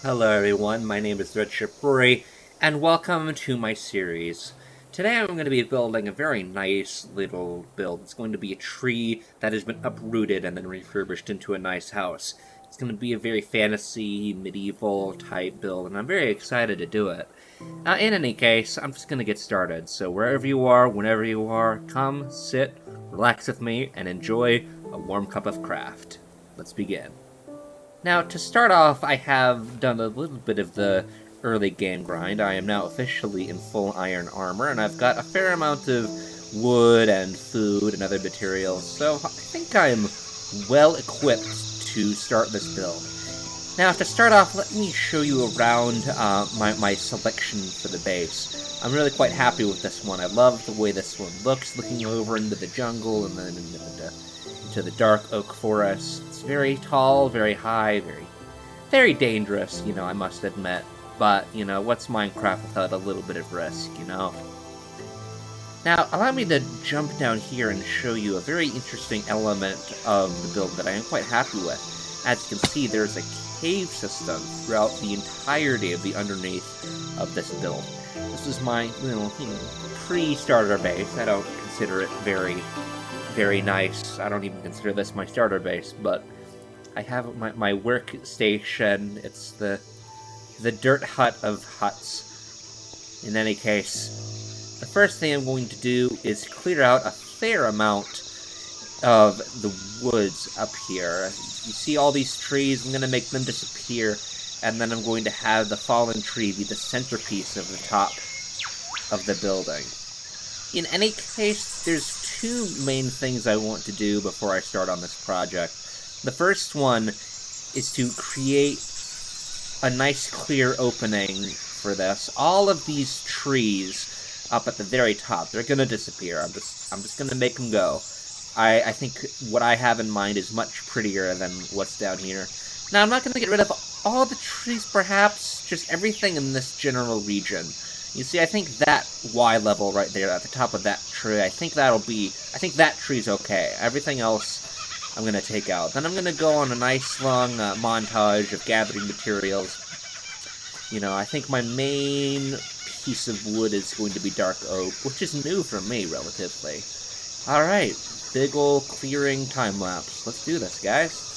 Hello everyone, my name is RedshipRory, and welcome to my series. Today I'm going to be building a very nice little build. It's going to be a tree that has been uprooted and then refurbished into a nice house. It's going to be a very fantasy, medieval type build, and I'm very excited to do it. In any case, I'm just going to get started, so wherever you are, whenever you are, come, sit, relax with me, and enjoy a warm cup of craft. Let's begin. Now, to start off, I have done a little bit of the early game grind. I am now officially in full iron armor, and I've got a fair amount of wood and food and other materials, so I think I'm well equipped to start this build. Now, to start off, let me show you around my selection for the base. I'm really quite happy with this one. I love the way this one looks, looking over into the jungle and then into the dark oak forest. It's very tall, very high, very dangerous, I must admit. But, what's Minecraft without a little bit of risk, Now, allow me to jump down here and show you a very interesting element of the build that I am quite happy with. As you can see, there's a cave system throughout the entirety of the underneath of this build. This is my little, pre-starter base. I don't consider it very nice. I don't even consider this my starter base, but I have my workstation. It's the dirt hut of huts. In any case, the first thing I'm going to do is clear out a fair amount of the woods up here. You see all these trees, I'm going to make them disappear, and then I'm going to have the fallen tree be the centerpiece of the top of the building. In any case, there's two main things I want to do before I start on this project. The first one is to create a nice clear opening for this. All of these trees up at the very top, they're going to disappear. I'm just going to make them go. I think what I have in mind is much prettier than what's down here. Now, I'm not going to get rid of all the trees, perhaps, just everything in this general region. You see, I think that Y level right there at the top of that tree, I think that tree's okay. Everything else I'm going to take out. Then I'm going to go on a nice long montage of gathering materials. I think my main piece of wood is going to be dark oak, which is new for me, relatively. Alright, big ol' clearing time-lapse. Let's do this, guys.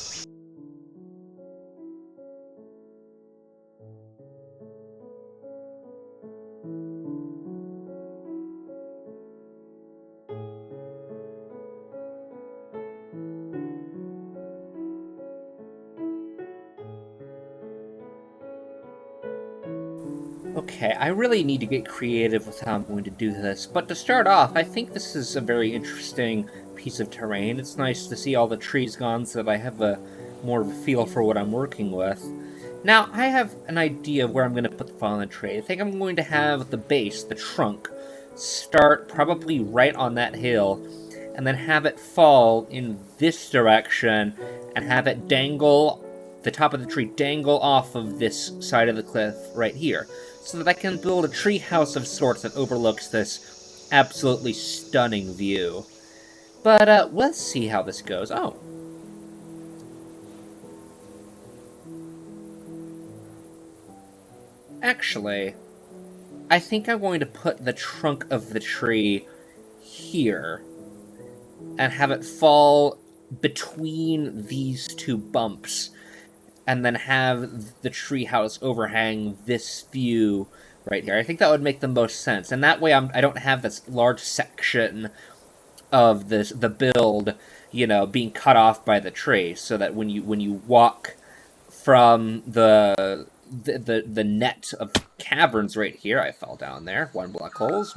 Okay, I really need to get creative with how I'm going to do this, but to start off, I think this is a very interesting piece of terrain. It's nice to see all the trees gone so that I have more of a feel for what I'm working with. Now, I have an idea of where I'm going to put the fallen tree. I think I'm going to have the base, the trunk, start probably right on that hill, and then have it fall in this direction, and have it dangle, the top of the tree dangle off of this side of the cliff right here, so that I can build a tree house of sorts that overlooks this absolutely stunning view. But, let's see how this goes. Oh. Actually, I think I'm going to put the trunk of the tree here, and have it fall between these two bumps, and then have the treehouse overhang this view right here. I think that would make the most sense, and that way I don't have this large section of the build, being cut off by the tree, so that when you walk from the net of caverns right here, I fell down there. 1 block holes.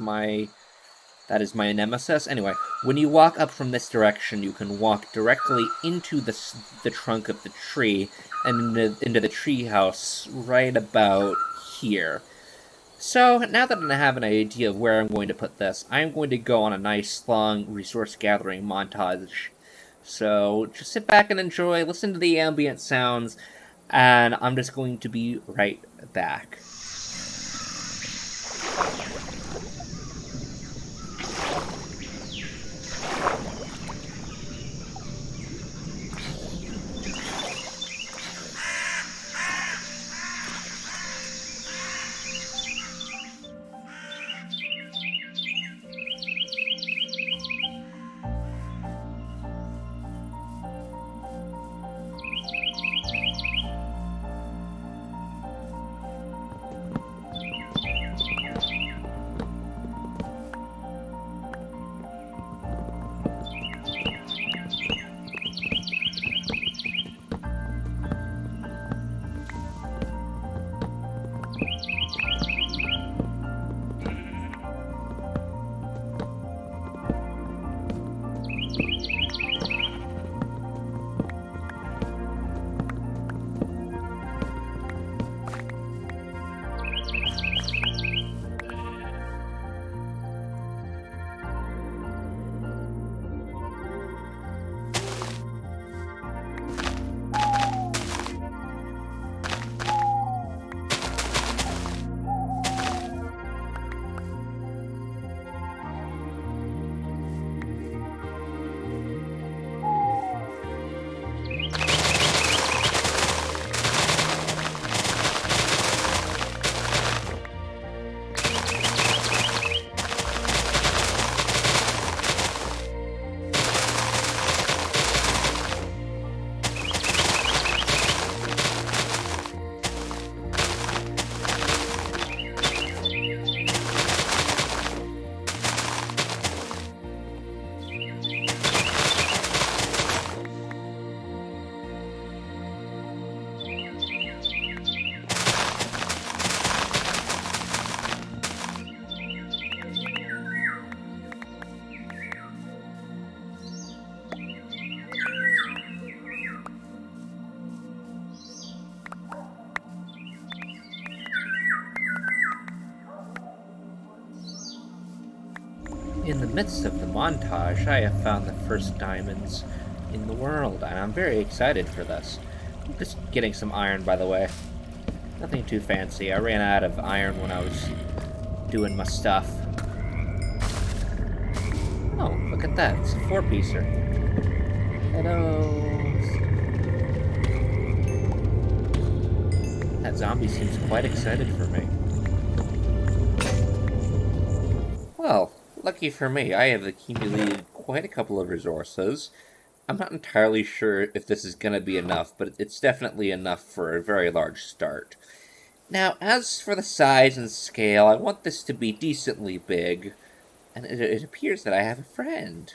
That is my nemesis. Anyway, when you walk up from this direction, you can walk directly into the trunk of the tree and into the treehouse right about here. So, now that I have an idea of where I'm going to put this, I'm going to go on a nice, long resource-gathering montage. So, just sit back and enjoy, listen to the ambient sounds, and I'm just going to be right back. In the midst of the montage, I have found the first diamonds in the world, and I'm very excited for this. I'm just getting some iron, by the way. Nothing too fancy. I ran out of iron when I was doing my stuff. Oh, look at that. It's a four-piecer. Hello. That zombie seems quite excited for me. Well, lucky for me, I have accumulated quite a couple of resources. I'm not entirely sure if this is going to be enough, but it's definitely enough for a very large start. Now, as for the size and scale, I want this to be decently big, and it appears that I have a friend.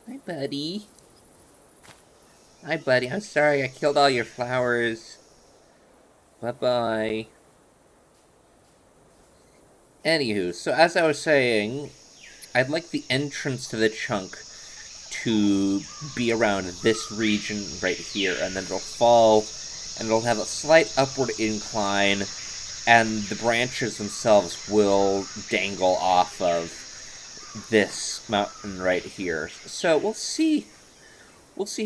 Hi, buddy. Hi, buddy. I'm sorry I killed all your flowers. Bye-bye. Anywho, so as I was saying, I'd like the entrance to the chunk to be around this region right here, and then it'll fall, and it'll have a slight upward incline, and the branches themselves will dangle off of this mountain right here. So we'll see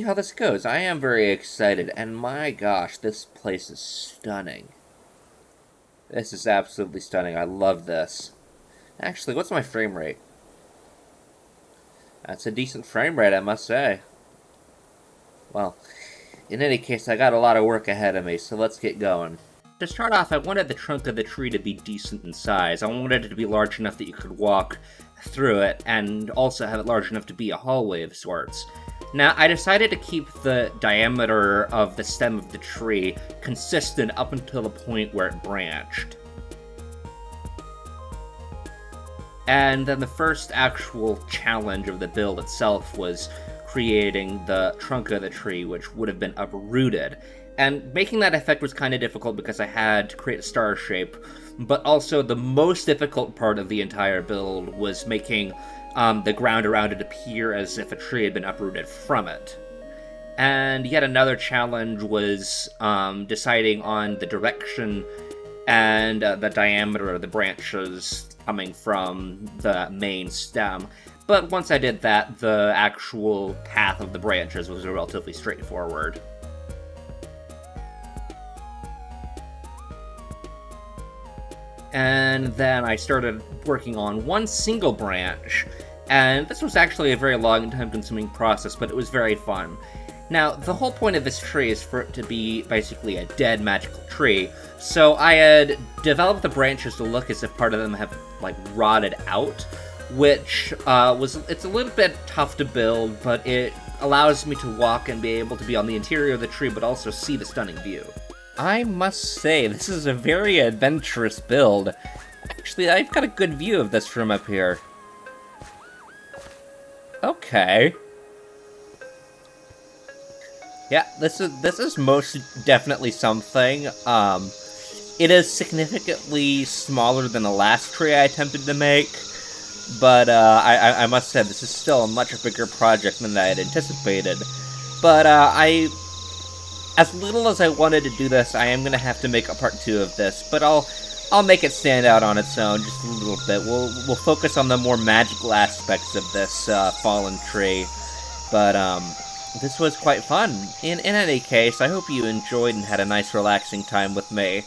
how this goes. I am very excited, and my gosh, this place is stunning. This is absolutely stunning. I love this. Actually, what's my frame rate? That's a decent frame rate, I must say. Well, in any case, I got a lot of work ahead of me, so let's get going. To start off, I wanted the trunk of the tree to be decent in size. I wanted it to be large enough that you could walk through it, and also have it large enough to be a hallway of sorts. Now, I decided to keep the diameter of the stem of the tree consistent up until the point where it branched. And then the first actual challenge of the build itself was creating the trunk of the tree, which would have been uprooted. And making that effect was kind of difficult because I had to create a star shape, but also the most difficult part of the entire build was making the ground around it appear as if a tree had been uprooted from it. And yet another challenge was deciding on the direction and the diameter of the branches coming from the main stem. But once I did that, the actual path of the branches was relatively straightforward. And then I started working on one single branch, and this was actually a very long and time-consuming process, but it was very fun. Now, the whole point of this tree is for it to be basically a dead magical tree, so I had developed the branches to look as if part of them have, like, rotted out, which it's a little bit tough to build, but it allows me to walk and be able to be on the interior of the tree, but also see the stunning view. I must say, this is a very adventurous build. Actually, I've got a good view of this from up here. Okay. Yeah, this is most definitely something. It is significantly smaller than the last tree I attempted to make, but I must say, this is still a much bigger project than I had anticipated. But as little as I wanted to do this, I am going to have to make a part 2 of this, but I'll make it stand out on its own just a little bit. We'll focus on the more magical aspects of this fallen tree, but this was quite fun. In any case, I hope you enjoyed and had a nice relaxing time with me.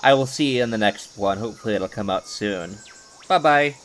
I will see you in the next one. Hopefully it'll come out soon. Bye-bye.